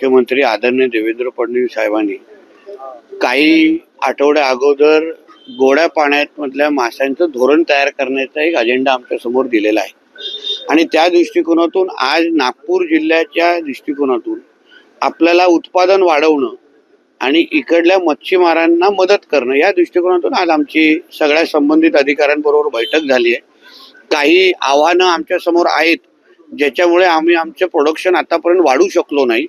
मुख्यमंत्री आदरणीय देवेंद्र फडणवीस साहेबांनी काही आठवड्या अगोदर गोड्या पाण्यात मधल्या माशांचं धोरण तयार करण्याचा एक अजेंडा आमच्या समोर दिलेला आहे आणि त्या दृष्टिकोनातून आज नागपूर जिल्ह्याच्या दृष्टिकोनातून आपल्याला उत्पादन वाढवणं आणि इकडल्या मच्छीमारांना मदत करणं या दृष्टिकोनातून आज आमची सगळ्या संबंधित अधिकाऱ्यांबरोबर बैठक झाली आहे। काही आव्हानं आमच्या समोर आहेत ज्याच्यामुळे आम्ही आमचं प्रोडक्शन आतापर्यंत वाढू शकलो नाही।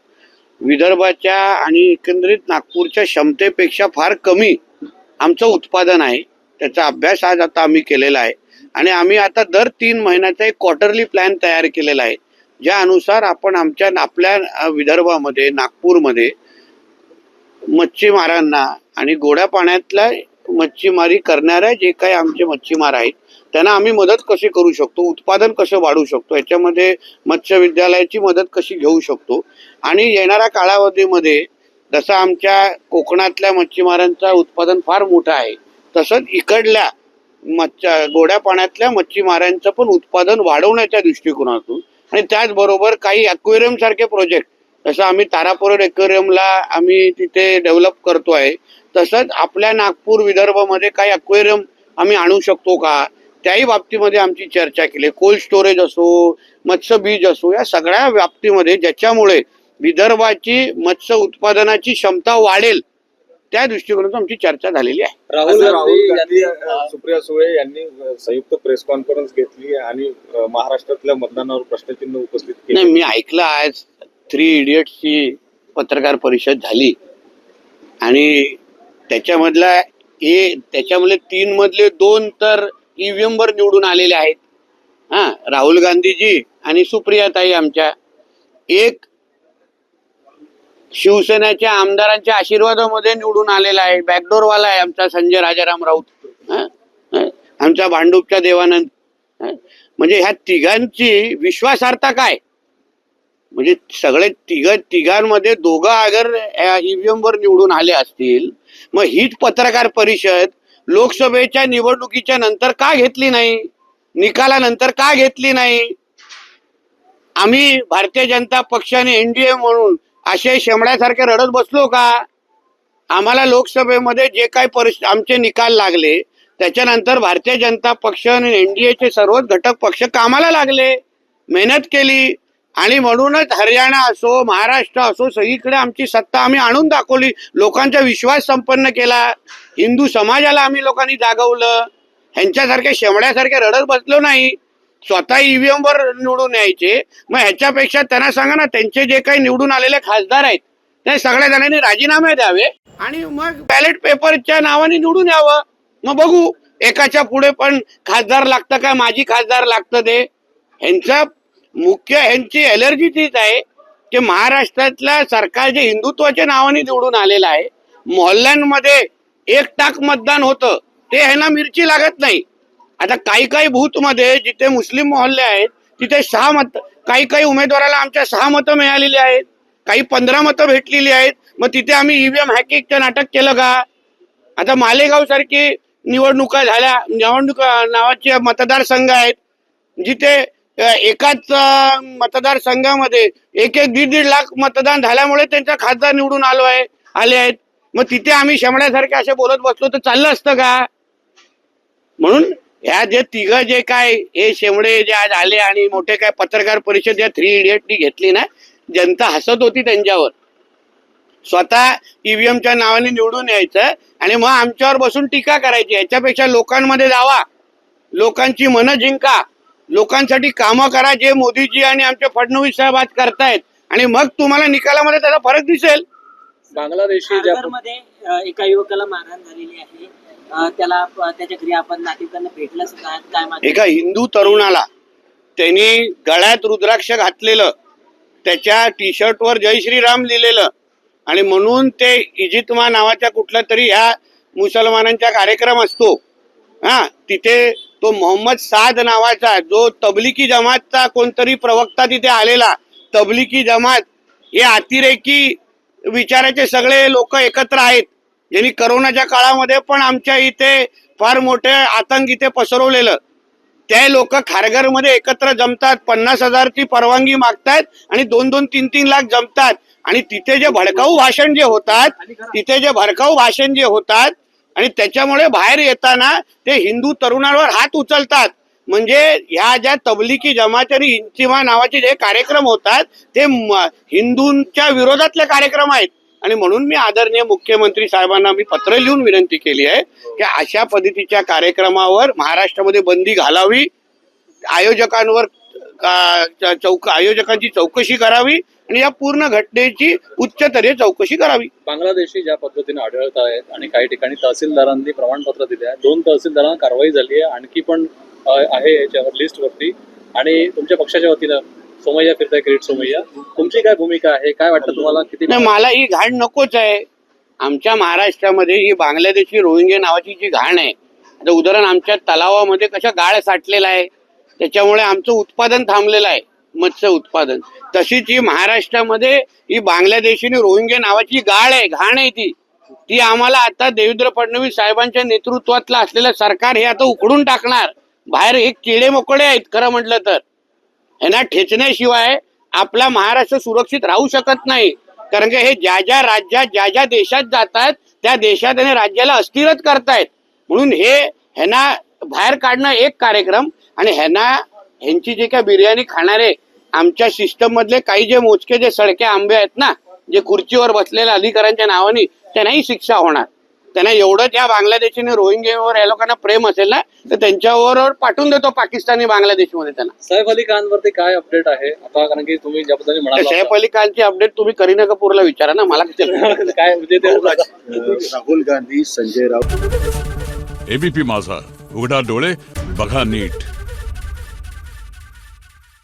विदर्भाच्या आणि एकंदरीत नागपूरच्या क्षमतेपेक्षा फार कमी आमचं उत्पादन आहे, त्याचा अभ्यास आज आता आम्ही केलेला आहे आणि आम्ही आता दर 3 महिन्याचा एक क्वार्टरली प्लॅन तयार केलेला आहे, ज्या अनुसार आपण आपल्या विदर्भामध्ये नागपूरमध्ये मच्छीमारांना आणि गोड्या पाण्यातल्या मच्छीमारी करणाऱ्या जे काही आमचे मच्छीमार आहेत त्यांना आम्ही मदत कशी करू शकतो, उत्पादन कसं वाढवू शकतो, याच्यामध्ये मत्स्य विद्यालयाची मदत कशी घेऊ शकतो आणि येणाऱ्या कालावधीमध्ये जसं आमच्या कोकणातल्या मच्छीमारांचा उत्पादन फार मोठं आहे तसंच इकडल्या गोड्या पाण्यातल्या मच्छीमारांचं पण उत्पादन वाढवण्याच्या दृष्टिकोनातून आणि त्याचबरोबर काही ॲक्वेरियम सारखे प्रोजेक्ट जसं आम्ही तारापोर ॲक्वेरियमला आम्ही तिथे डेव्हलप करतो आहे, तसंच आपल्या नागपूर विदर्भामध्ये काही ॲक्वेरियम आम्ही आणू शकतो का, त्याही बाबतीमध्ये आमची चर्चा केली। कोल्ड स्टोरेज असो, मत्स्य बीज असो, या सगळ्या बाबतीमध्ये ज्याच्यामुळे विदर्भाची मत्स्य उत्पादनाची क्षमता वाढेल त्या दृष्टिकोनातून आमची चर्चा झालेली आहे। राहुल गांधी सुप्रिया सुळे यांनी संयुक्त प्रेस कॉन्फरन्स घेतली आणि महाराष्ट्रातल्या मतदानावर प्रश्नचिन्ह उपस्थित केले। नाही, मी ऐकलं आज 3 इडियट्सची पत्रकार परिषद झाली आणि त्याच्यामध्ये 3 मधले 2 तर ईव्हीएम वर निवडून आलेले आहेत। राहुल गांधीजी आणि सुप्रियाताई आमच्या, एक शिवसेनेच्या आमदारांच्या आशीर्वादामध्ये निवडून आलेला आहे, बॅकडोरवाला आहे आमचा संजय राजाराम राऊत, आमचा भांडूपचा देवानंद। म्हणजे ह्या तिघांची विश्वासार्हता काय, म्हणजे सगळे तिघांमध्ये दोघं अगर ईव्हीएम वर निवडून आले असतील मग हीच पत्रकार परिषद लोकसभेच्या निवडणुकीच्या नंतर का घेतली नाही, निकालानंतर का घेतली नाही? आम्ही भारतीय जनता पक्षाने एनडीए म्हणून असे शेमड्यासारखे रडत बसलो का? आम्हाला लोकसभेमध्ये जे काही आमचे निकाल लागले त्याच्यानंतर भारतीय जनता पक्ष आणि एनडीएचे सर्वच घटक पक्ष कामाला लागले, मेहनत केली आणि म्हणूनच हरियाणा असो महाराष्ट्र असो सगळीकडे आमची सत्ता आम्ही आणून दाखवली, लोकांचा विश्वास संपन्न केला, हिंदू समाजाला आम्ही लोकांनी जागवलं। ह्यांच्यासारख्या शेमड्यासारखे रडत बसलो नाही, स्वतः ईव्हीएम वर निवडून यायचे। मग ह्याच्यापेक्षा त्यांना सांगा ना, त्यांचे जे काही निवडून आलेले खासदार आहेत ते सगळ्या जणांनी राजीनामे द्यावे आणि मग बॅलेट पेपरच्या नावाने निवडून यावं। मग बघू एकाच्या पुढे पण खासदार लागतं का माजी खासदार लागतं ते। ह्यांची एलर्जी तीच आहे की महाराष्ट्रातल्या सरकार जे हिंदुत्वाच्या नावाने निवडून आलेलं आहे, मोहल्ल्यांमध्ये 1% मतदान होतं ते ह्यांना मिरची लागत नाही। आता काही बूथमध्ये जिथे मुस्लिम मोहल्ले आहेत तिथे 6 मत, काही उमेदवाराला आमच्या 6 मतं मिळालेली आहेत, काही 15 मतं भेटलेली आहेत। मग तिथे आम्ही ईव्हीएम हॅकिंगचं नाटक केलं का? आता मालेगाव सारखी निवडणुका झाल्या, नावाचे मतदारसंघ आहेत जिथे एकाच मतदारसंघामध्ये 1-1, 1.5 लाख मतदान झाल्यामुळे त्यांचा खासदार निवडून आले आहेत। मग तिथे आम्ही शेमड्यासारखे असे बोलत बसलो तर चाललं असतं का? म्हणून ह्या जे तिघं जे काय हे शेमडे जे आज आले आणि मोठे काय पत्रकार परिषद या 3 इडियटनी घेतली ना, जनता हसत होती त्यांच्यावर। स्वतः ईव्हीएमच्या नावाने निवडून यायचं आणि मग आमच्यावर बसून टीका करायची। याच्यापेक्षा लोकांमध्ये जावा, लोकांची मनं जिंका, लोकांसाठी कामं करा जे मोदीजी आणि आमचे फडणवीस साहेब आज करतायत आणि मग तुम्हाला निकालामध्ये त्याचा फरक दिसेल। बांगलादेशी एका युवकाला मारहाण झालेली आहे, त्याच्या घरी आपण नातेवाईकांना भेटलं सुद्धा, काय एका हिंदू तरुणाला त्यांनी गळ्यात रुद्राक्ष घातलेलं, त्याच्या टी शर्टवर जय श्रीराम लिहिलेलं आणि म्हणून ते इजितमा नावाच्या कुठला तरी ह्या मुसलमानांचा कार्यक्रम असतो, तिथे तो मोहम्मद साद नावाचा जो तबलिकी जमातचा कोणतरी प्रवक्ता तिथे आलेला, तबलिकी जमात हे अतिरेकी विचाराचे सगळे लोक एकत्र आहेत, ज्यांनी करोनाच्या काळामध्ये पण आमच्या इथे फार मोठे आतंक इथे पसरवलेलं। ते लोक खारघरमध्ये एकत्र जमतात, 50,000ची परवानगी मागतात आणि 2-2, 3-3 लाख जमतात आणि तिथे जे भडकाऊ भाषण जे होतात आणि त्याच्यामुळे बाहेर येताना ते हिंदू तरुणांवर हात उचलतात. म्हणजे ह्या ज्या तबलिकी जमात आणि इंतिमा नावाचे जे कार्यक्रम होतात ते हिंदूंच्या विरोधातले कार्यक्रम आहेत. आणि म्हणून मी आदरणीय मुख्यमंत्री साहेबांना मी पत्र लिहून विनंती केली आहे की अशा पद्धतीच्या कार्यक्रमावर महाराष्ट्रामध्ये बंदी घालावी, आयोजकांवर आयोजकांची चौकशी करावी आणि या पूर्ण घटनेची उच्चस्तरीय चौकशी करावी. बांगलादेशी ज्या पद्धतीने आढळत आहेत आणि काही ठिकाणी तहसीलदारांनी प्रमाणपत्र दिले आहे, 2 तहसीलदारांना कारवाई झाली आहे, आणखी पण आहे याच्यावर लिस्टवरती. आणि तुमच्या पक्षाच्या वतीनं सोमय्या फिरताय, किरीट सोमय्या, तुमची काय भूमिका आहे? काय वाटतं तुम्हाला? किती नाही, मला ही घाण नकोच आहे. आमच्या महाराष्ट्रामध्ये ही बांगलादेशी रोहिंग्या नावाची जी घाण आहे, आता उदाहरण आमच्या तलावामध्ये कशा गाळ साठलेला आहे, त्याच्यामुळे आमचं उत्पादन थांबलेलं आहे, मत्स्य उत्पादन. तशीच ही महाराष्ट्रामध्ये ही बांगलादेशी आणि रोहिंग्या नावाची गाळ आहे, घाण आहे ती आम्हाला आता देवेंद्र फडणवीस साहेबांच्या नेतृत्वातलं असलेलं सरकार हे आता उकडून टाकणार. बाहेर एक किडे मोकळे आहेत खरं म्हटलं तर. यांना ठेचण्याशिवाय आपला महाराष्ट्र सुरक्षित राहू शकत नाही. कारण की हे ज्या ज्या राज्यात ज्या ज्या देशात जातात त्या देशात आणि राज्याला अस्थिरच करतायत. म्हणून ह्यांना बाहेर काढणं एक कार्यक्रम आणि ह्यांची जे काय बिर्याणी खाणारे आमच्या सिस्टम मधले काही जे मोजके जे सडके आंबे आहेत ना, जे खुर्चीवर बसलेल्या अधिकाऱ्यांच्या नावाने, त्यांनाही शिक्षा होणार. त्यांना एवढं त्या बांगलादेशीने रोहिंग्यावर या लोकांना प्रेम असेल ना तर त्यांच्यावर पाठवून देतो पाकिस्तानी बांगलादेशमध्ये त्यांना. सैफ अली खान वरती काय अपडेट आहे आता? कारण की तुम्ही ज्या पद्धतीने म्हणाला सैफ अली खानची अपडेट तुम्ही करीना कपूरला विचारा ना, मला काय म्हणजे ते राहुल गांधी, संजय राऊत. एबीपी माझा, उघडा डोळे बघा नीट.